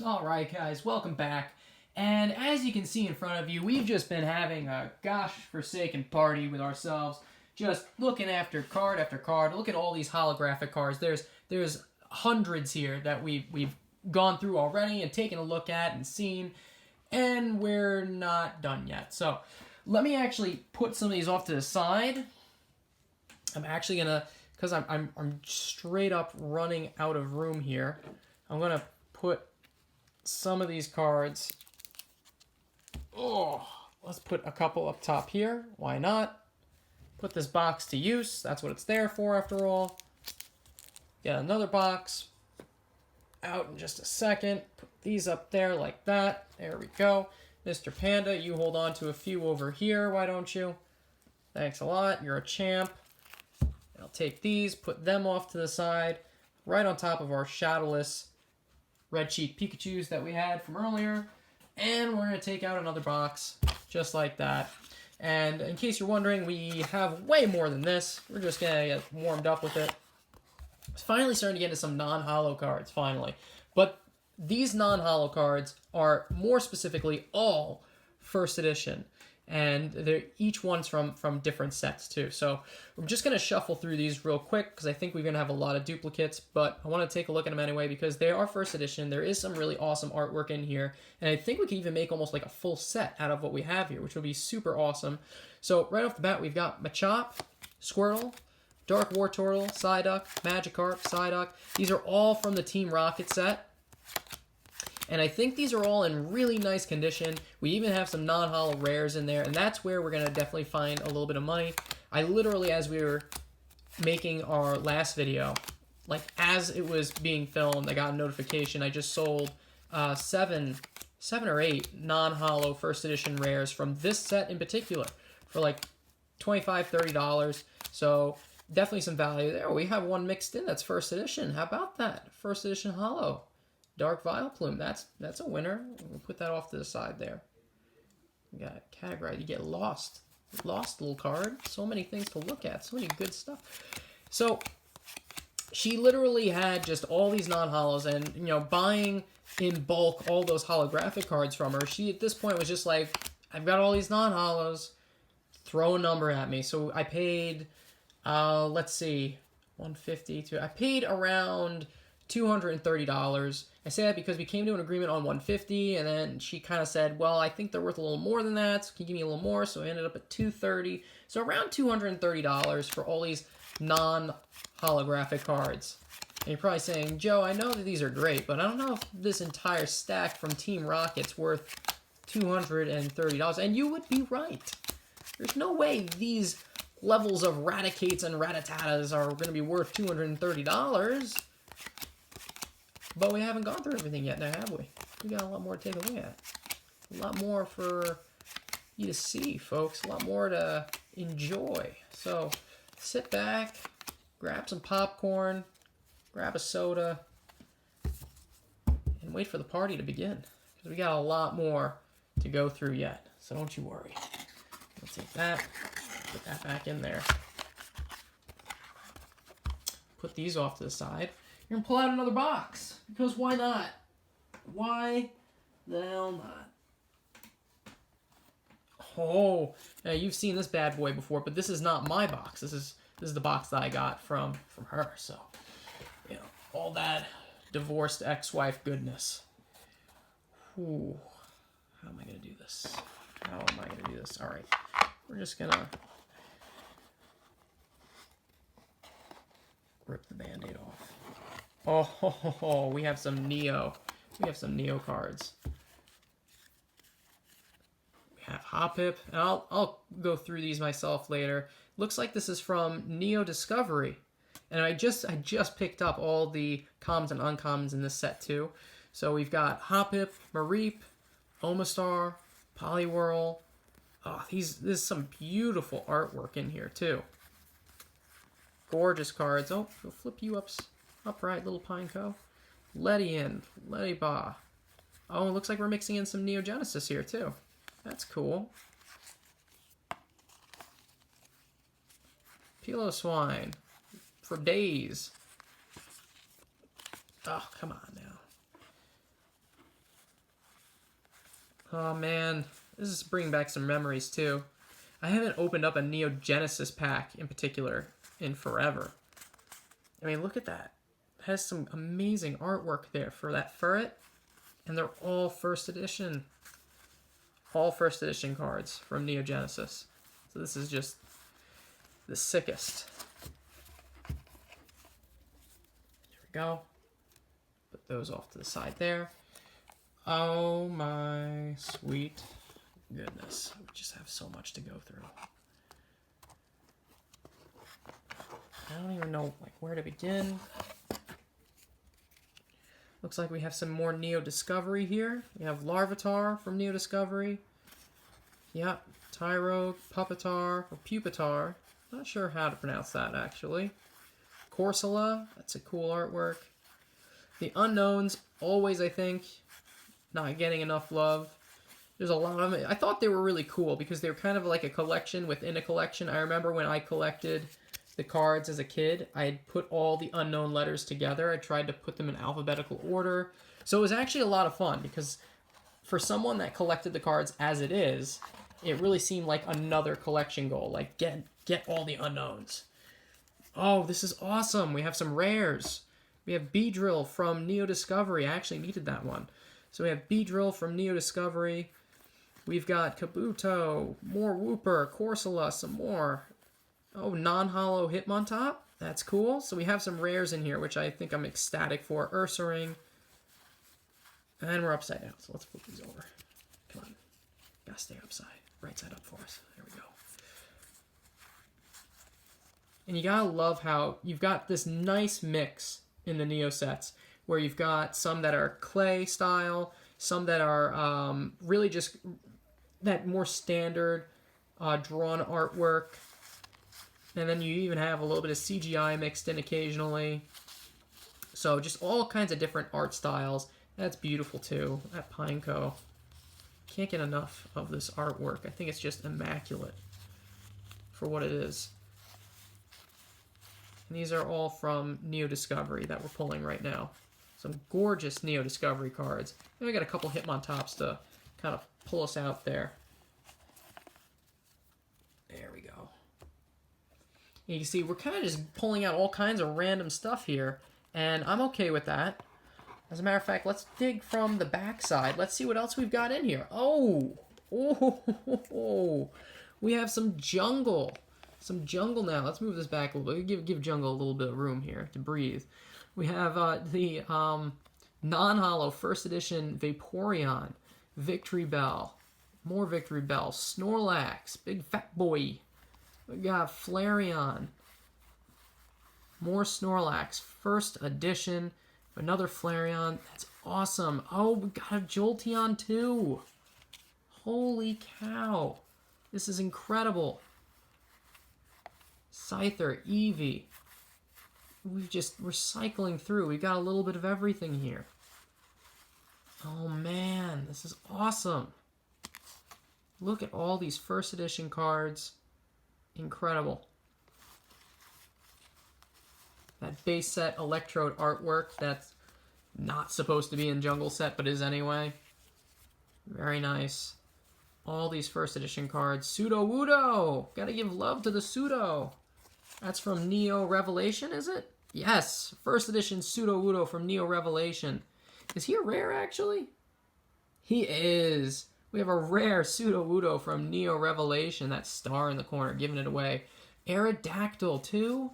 Alright guys, welcome back. And as you can see in front of you, we've just been having a gosh forsaken party with ourselves. Just looking after card. Look at all these holographic cards. There's hundreds here that we've gone through already and taken a look at and seen, and we're not done yet. So let me actually put some of these off to the side. I'm actually gonna, because I'm straight up running out of room here. I'm gonna put some of these cards. Oh, let's put a couple up top here. Why not? Put this box to use. That's what it's there for, after all. Get another box out in just a second. Put these up there like that. There we go. Mr. Panda, you hold on to a few over here. Why don't you? Thanks a lot. You're a champ. I'll take these, put them off to the side, right on top of our shadowless red cheek Pikachus that we had from earlier. And we're going to take out another box, just like that. And in case you're wondering, we have way more than this. We're just going to get warmed up with it. It's finally starting to get into some non-holo cards, finally. But these non-holo cards are more specifically all first edition. And they're each one's from different sets too. So we're just going to shuffle through these real quick because I think we're going to have a lot of duplicates, but I want to take a look at them anyway because they are first edition. There is some really awesome artwork in here, and I think we can even make almost like a full set out of what we have here, which will be super awesome. So right off the bat, we've got Machop, Squirtle, Dark Wartortle, Psyduck, Magikarp, Psyduck. These are all from the Team Rocket set. And I think these are all in really nice condition. We even have some non-holo rares in there, and that's where we're going to definitely find a little bit of money. I literally, as we were making our last video, like as it was being filmed, I got a notification. I just sold seven or eight non-holo first edition rares from this set in particular for like $25, $30. So definitely some value there. We have one mixed in that's first edition. How about that? First edition holo. Dark Vileplume, that's a winner. We'll put that off to the side there. We got Categorized. You get lost. Lost little card. So many things to look at. So many good stuff. So she literally had just all these non-holos, and buying in bulk all those holographic cards from her, she at this point was just like, I've got all these non-holos. Throw a number at me. So I paid, let's see, 150. I paid around $230. I say that because we came to an agreement on 150, and then she kind of said, well, I think they're worth a little more than that, so can you give me a little more? So I ended up at $230. So around $230 for all these non-holographic cards. And you're probably saying, Joe, I know that these are great, but I don't know if this entire stack from Team Rocket's worth $230. And you would be right. There's no way these levels of Raticates and Ratatatas are going to be worth $230. But we haven't gone through everything yet now, have we? We got a lot more to take a look at. A lot more for you to see, folks. A lot more to enjoy. So sit back, grab some popcorn, grab a soda, and wait for the party to begin. Because we got a lot more to go through yet. So don't you worry. Let's take that, put that back in there. Put these off to the side. You're going to pull out another box. Because why not? Why the hell not? Oh, now you've seen this bad boy before, but this is not my box. This is the box that I got from her. So, all that divorced ex-wife goodness. Ooh, how am I going to do this? How am I going to do this? All right, we're just going to rip the Band-Aid off. Oh, we have some Neo. We have some Neo cards. We have Hoppip, and I'll go through these myself later. Looks like this is from Neo Discovery, and I just picked up all the commons and uncommons in this set too. So we've got Hoppip, Mareep, Omastar, Poliwhirl. Oh, there's some beautiful artwork in here too. Gorgeous cards. Oh, we'll flip you upright, little Pineco. Ledian, Ledibah. Oh, it looks like we're mixing in some Neo Genesis here too. That's cool. Piloswine for days. Oh, come on now. Oh man, this is bringing back some memories too. I haven't opened up a Neo Genesis pack in particular in forever. I mean, look at that. It has some amazing artwork there for that ferret. And they're all first edition. All first edition cards from Neo Genesis. So this is just the sickest. There we go. Put those off to the side there. Oh my sweet goodness. We just have so much to go through. I don't even know where to begin. Looks like we have some more Neo Discovery here. We have Larvitar from Neo Discovery. Yep, Tyro, Pupitar, or Pupitar. Not sure how to pronounce that, actually. Corsola, that's a cool artwork. The Unknowns, always, I think, not getting enough love. There's a lot of them. I thought they were really cool because they were kind of like a collection within a collection. I remember when I collected the cards as a kid, I had put all the unknown letters together. I tried to put them in alphabetical order. So it was actually a lot of fun because for someone that collected the cards as it is, it really seemed like another collection goal. Like, get all the unknowns. Oh, this is awesome. We have some rares. We have Beedrill from Neo Discovery. I actually needed that one. So we have Beedrill from Neo Discovery. We've got Kabuto, more Wooper, Corsola, some more. Oh, non-hollow Hitmontop. That's cool. So we have some rares in here, which I think I'm ecstatic for. Ursaring. And we're upside down, so let's flip these over. Come on. Gotta stay upside. Right side up for us. There we go. And you gotta love how you've got this nice mix in the Neo sets, where you've got some that are clay style, some that are really just that more standard drawn artwork. And then you even have a little bit of CGI mixed in occasionally. So just all kinds of different art styles. That's beautiful too, at Pineco. Can't get enough of this artwork. I think it's just immaculate for what it is. And these are all from Neo Discovery that we're pulling right now. Some gorgeous Neo Discovery cards. And we got a couple Hitmontops to kind of pull us out there. There we go. You can see we're kind of just pulling out all kinds of random stuff here, and I'm okay with that. As a matter of fact, let's dig from the backside. Let's see what else we've got in here. Oh, we have some jungle. Some jungle now. Let's move this back a little bit. Give jungle a little bit of room here to breathe. We have the non-hollow first edition Vaporeon, Victory Bell, more Victory Bell, Snorlax, big fat boy. We got Flareon, more Snorlax, first edition, another Flareon. That's awesome. Oh, we got a Jolteon too. Holy cow. This is incredible. Scyther, Eevee. We're cycling through. We've got a little bit of everything here. Oh man, this is awesome. Look at all these first edition cards. Incredible. That base set Electrode artwork that's not supposed to be in Jungle set, but is anyway. Very nice. All these first edition cards. Sudowoodo! Gotta give love to the Pseudo. That's from Neo Revelation, is it? Yes, first edition Sudowoodo from Neo Revelation. Is he a rare, actually? He is. We have a rare Sudowoodo from Neo Revelation. That star in the corner, giving it away. Aerodactyl, too.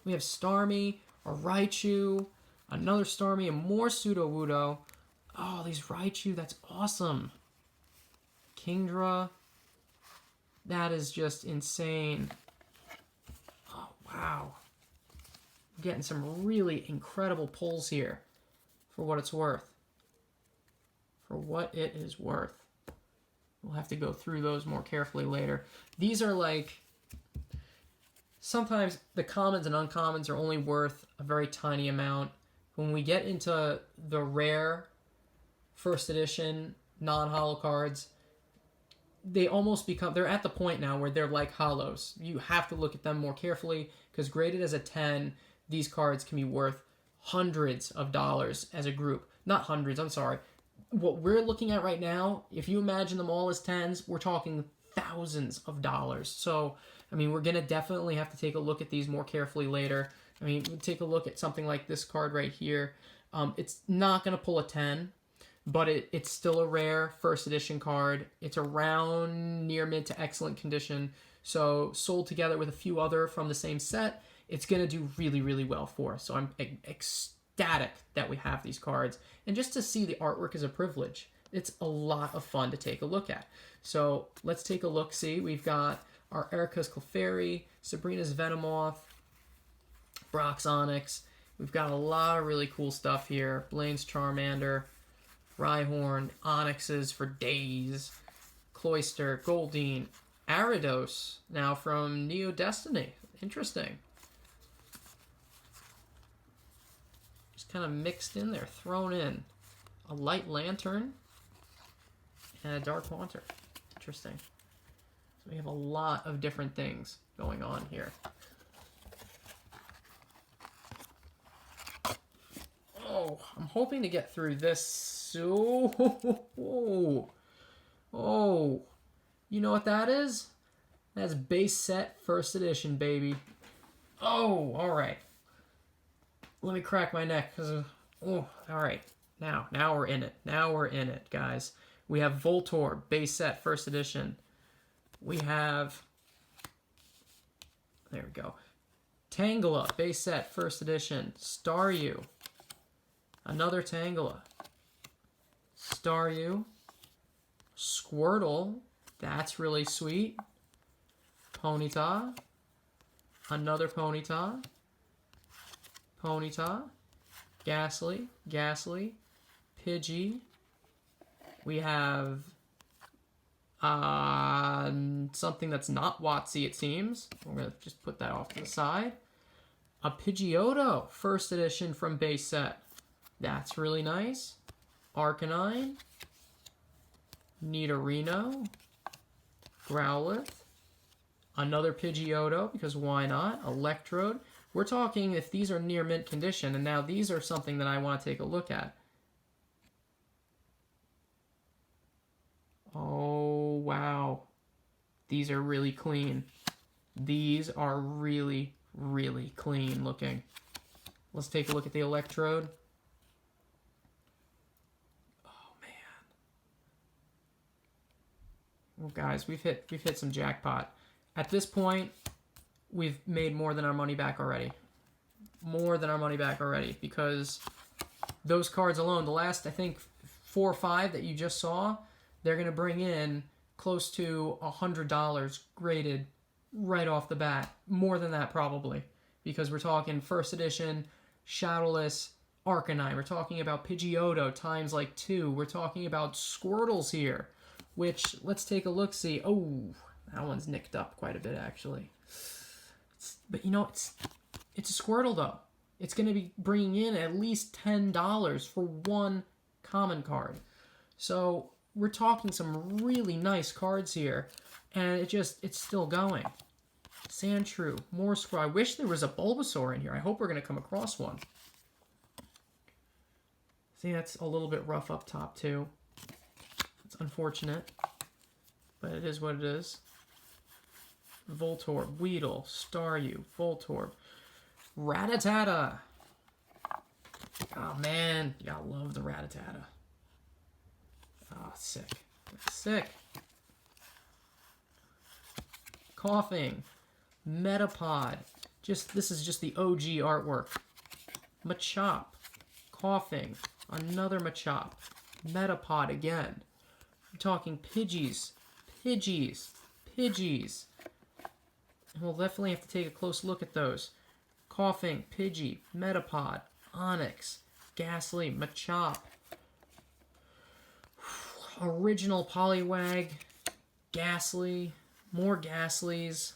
We have Starmie, a Raichu, another Starmie, and more Sudowoodo. Oh, these Raichu, that's awesome. Kingdra. That is just insane. Oh, wow. I'm getting some really incredible pulls here for what it's worth. For what it is worth. We'll have to go through those more carefully later. These are like, sometimes the commons and uncommons are only worth a very tiny amount. When we get into the rare first edition non-holo cards, they almost become, they're at the point now where they're like holos. You have to look at them more carefully because graded as a 10, these cards can be worth hundreds of dollars as a group. Not hundreds, I'm sorry. what we're looking at right now, if you imagine them all as 10s, we're talking thousands of dollars. So, I mean, we're going to definitely have to take a look at these more carefully later. I mean, take a look at something like this card right here. It's not going to pull a 10, but it's still a rare first edition card. It's around near mid to excellent condition. So, sold together with a few other from the same set, it's going to do really, really well for us. So, I'm ecstatic that we have these cards. And just to see the artwork is a privilege. It's a lot of fun to take a look at. So, let's take a look. See, we've got our Erica's Clefairy, Sabrina's Venomoth, Brock's Onyx. We've got a lot of really cool stuff here. Blaine's Charmander, Rhyhorn, Onyxes for days, Cloyster, Goldeen, Ariados, now from Neo Destiny. Interesting. Just kind of mixed in there, thrown in. A Light Lantern and a Dark Haunter. Interesting. So we have a lot of different things going on here. Oh, I'm hoping to get through this. Oh, you know what that is? That's base set first edition, baby. Oh, all right. Let me crack my neck, because, all right. Now we're in it. Now we're in it, guys. We have Voltorb, base set first edition. We have, there we go. Tangela, base set first edition. Staryu. Another Tangela. Staryu. Squirtle. That's really sweet. Ponyta. Another Ponyta. Ponyta. Ghastly. Ghastly. Pidgey. We have something that's not WotC, it seems. We're going to just put that off to the side. A Pidgeotto, first edition from base set. That's really nice. Arcanine. Nidorino. Growlithe. Another Pidgeotto, because why not? Electrode. We're talking if these are near mint condition, and now these are something that I want to take a look at. Oh, wow. These are really clean. These are really, really clean looking. Let's take a look at the Electrode. Oh, man. Well, guys, we've hit some jackpot. At this point, we've made more than our money back already. More than our money back already, because those cards alone, the last, I think, 4 or 5 that you just saw, they're going to bring in close to $100 graded right off the bat. More than that, probably. Because we're talking first edition, Shadowless, Arcanine. We're talking about Pidgeotto times like 2. We're talking about Squirtles here. Which, let's take a look-see. Oh, that one's nicked up quite a bit, actually. But, you know, it's a Squirtle, though. It's going to be bringing in at least $10 for one common card. So we're talking some really nice cards here, and it's still going. Sandshrew, more Squirtle. I wish there was a Bulbasaur in here. I hope we're going to come across one. See, that's a little bit rough up top, too. It's unfortunate, but it is what it is. Voltorb, Weedle, Staryu, Voltorb, Rattata. Oh, man. You gotta love the Rattata. Oh, sick. Sick. Coughing. Metapod. This is just the OG artwork. Machop. Coughing. Another Machop. Metapod again. I'm talking Pidgeys. Pidgeys. Pidgeys. And we'll definitely have to take a close look at those. Coughing. Pidgey. Metapod. Onyx. Ghastly. Machop. Original Poliwag, Ghastly, more Ghastlies,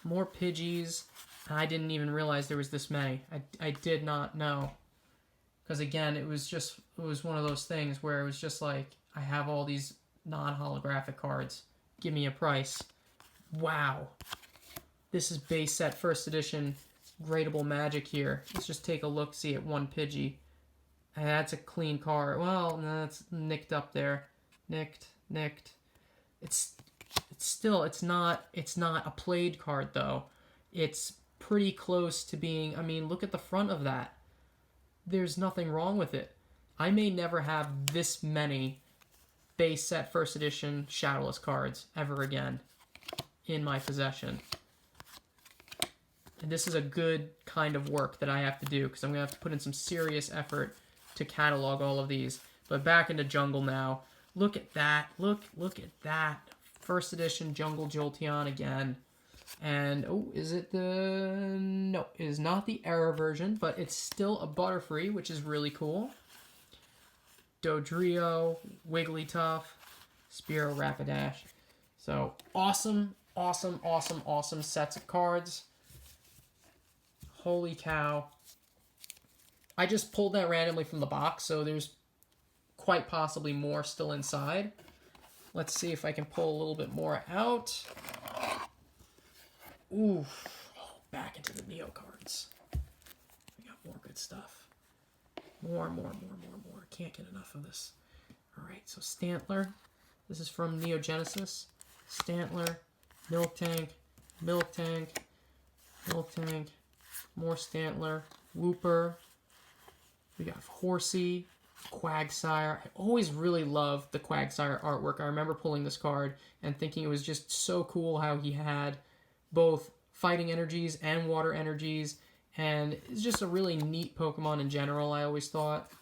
more Pidgeys. I didn't even realize there was this many. I did not know. Because again, it was one of those things where it was just like, I have all these non-holographic cards. Give me a price. Wow. This is base set first edition gradable magic here. Let's just take a look, see at one Pidgey. That's a clean card. Well, no, it's nicked up there. Nicked. It's still, it's not a played card though. It's pretty close to being, I mean, look at the front of that. There's nothing wrong with it. I may never have this many base set first edition Shadowless cards ever again in my possession. And this is a good kind of work that I have to do because I'm going to have to put in some serious effort to catalog all of these. But back into Jungle now. Look at that. Look at that. First edition Jungle Jolteon again. And, oh, is it the... No, it is not the Era version, but it's still a Butterfree, which is really cool. Dodrio, Wigglytuff, Spearow, Rapidash. So, awesome sets of cards. Holy cow. I just pulled that randomly from the box, so there's quite possibly more still inside. Let's see if I can pull a little bit more out. Ooh. Oh, back into the Neo cards. We got more good stuff. More. Can't get enough of this. Alright, so Stantler. This is from Neo Genesis. Stantler, Miltank, more Stantler, Wooper. We got Horsey, Quagsire. I always really loved the Quagsire artwork. I remember pulling this card and thinking it was just so cool how he had both fighting energies and water energies. And it's just a really neat Pokemon in general, I always thought.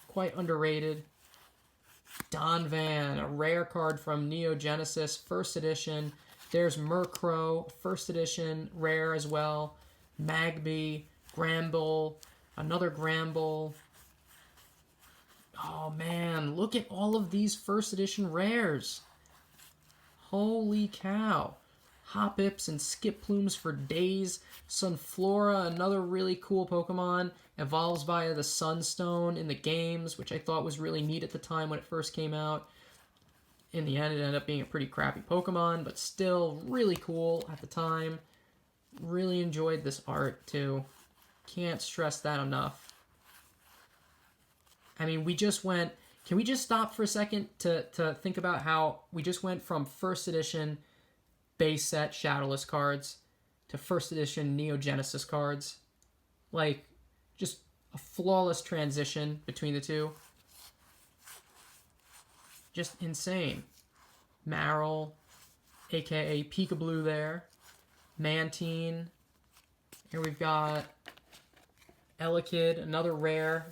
Quite underrated. Donphan, a rare card from Neo Genesis, first edition. There's Murkrow, first edition, rare as well. Magby, Gramble, another Gramble. Oh man, look at all of these first edition rares. Holy cow. Hoppips and Skiplumes for days. Sunflora, another really cool Pokemon. Evolves via the Sunstone in the games, which I thought was really neat at the time when it first came out. In the end, it ended up being a pretty crappy Pokemon, but still really cool at the time. Really enjoyed this art, too. Can't stress that enough. I mean, we just went... Can we just stop for a second to think about how we just went from first edition base set Shadowless cards to first edition Neo Genesis cards? Like, just a flawless transition between the two. Just insane. Marill, aka Peekaboo there. Mantine. Here we've got Elekid, another rare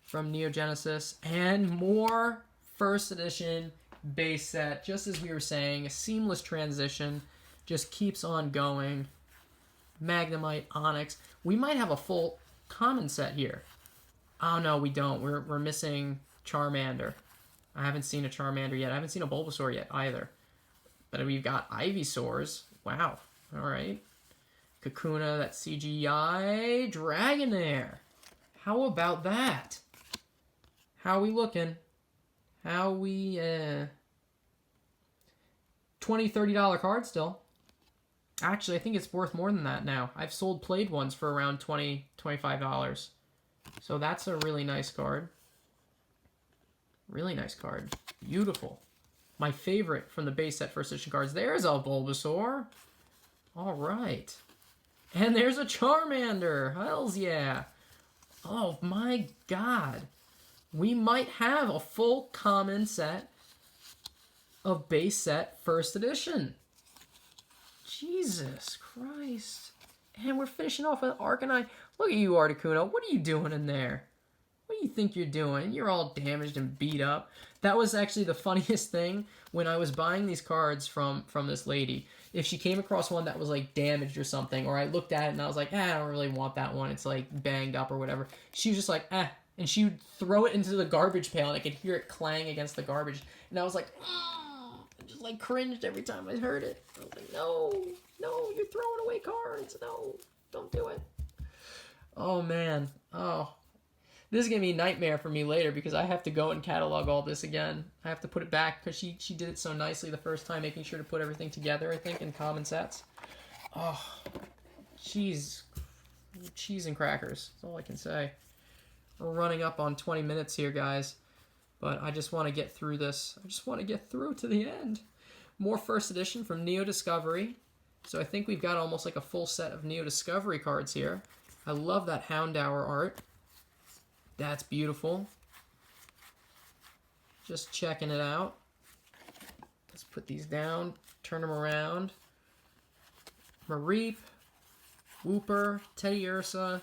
from Neo Genesis. And more first edition base set. Just as we were saying, a seamless transition. Just keeps on going. Magnemite, Onyx. We might have a full common set here. Oh no, we don't. We're missing Charmander. I haven't seen a Charmander yet. I haven't seen a Bulbasaur yet either. But we've got Ivysaurs. Wow. Alright. Kakuna, that's CGI. Dragonair. How about that? How we looking? How we, $20, $30 card still. Actually, I think it's worth more than that now. I've sold played ones for around $20, $25. So that's a really nice card. Really nice card. Beautiful. My favorite from the base set first edition cards. There's a Bulbasaur. All right. And there's a Charmander. Hells yeah. Oh my god. We might have a full common set of base set first edition. Jesus Christ. And we're finishing off with Arcanine. Look at you, Articuno. What are you doing in there? What do you think you're doing? You're all damaged and beat up. That was actually the funniest thing when I was buying these cards from this lady. If she came across one that was like damaged or something, or I looked at it and I was like, I don't really want that one. It's like banged up or whatever. She was just like, and she would throw it into the garbage pail and I could hear it clang against the garbage. And I was like, I just like cringed every time I heard it. I was like, no, you're throwing away cards. No, don't do it. Oh man. Oh. This is going to be a nightmare for me later because I have to go and catalog all this again. I have to put it back because she did it so nicely the first time, making sure to put everything together, I think, in common sets. Oh, cheese and crackers. That's all I can say. We're running up on 20 minutes here, guys. But I just want to get through this. I just want to get through to the end. More first edition from Neo Discovery. So I think we've got almost like a full set of Neo Discovery cards here. I love that Houndour art. That's beautiful. Just checking it out. Let's put these down, turn them around. Mareep, Wooper, Teddiursa,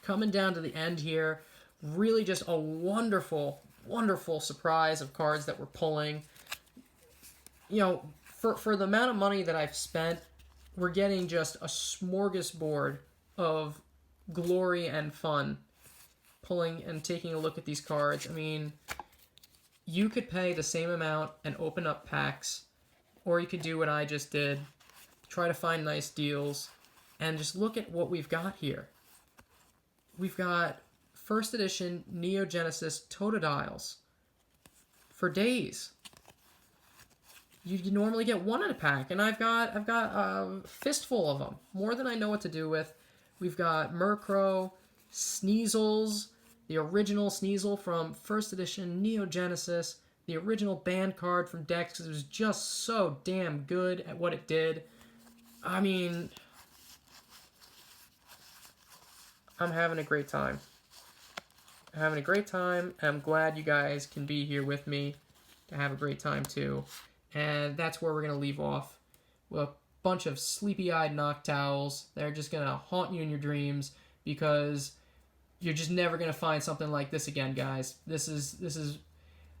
coming down to the end here. Really just a wonderful, wonderful surprise of cards that we're pulling. You know, for the amount of money that I've spent, we're getting just a smorgasbord of glory and fun pulling and taking a look at these cards. I mean, you could pay the same amount and open up packs, or you could do what I just did, try to find nice deals, and just look at what we've got here. We've got first edition Neo Genesis Totodiles for days. You normally get one in a pack, and I've got a fistful of them, more than I know what to do with. We've got Murkrow, Sneasels, the original Sneasel from first edition Neo Genesis, the original banned card from Dex, because it was just so damn good at what it did. I mean, I'm having a great time. I'm having a great time, and I'm glad you guys can be here with me to have a great time too. And that's where we're going to leave off with a bunch of sleepy-eyed Noctowls. They're just going to haunt you in your dreams because you're just never going to find something like this again, guys. This is,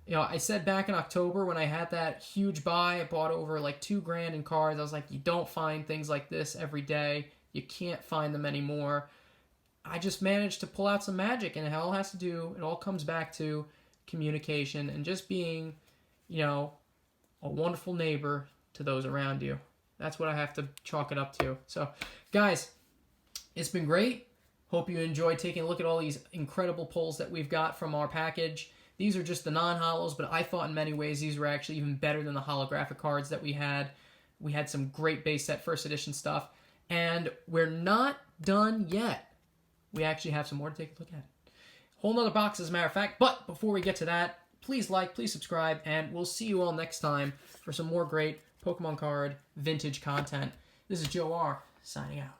you know, I said back in October when I had that huge buy, I bought over like $2,000 in cards. I was like, you don't find things like this every day. You can't find them anymore. I just managed to pull out some magic, and it all comes back to communication and just being, you know, a wonderful neighbor to those around you. That's what I have to chalk it up to. So, guys, it's been great. Hope you enjoyed taking a look at all these incredible pulls that we've got from our package. These are just the non-holos, but I thought in many ways these were actually even better than the holographic cards that we had. We had some great base set first edition stuff, and we're not done yet. We actually have some more to take a look at. Whole nother box, as a matter of fact. But before we get to that, please like, please subscribe, and we'll see you all next time for some more great Pokemon card vintage content. This is Joe R. signing out.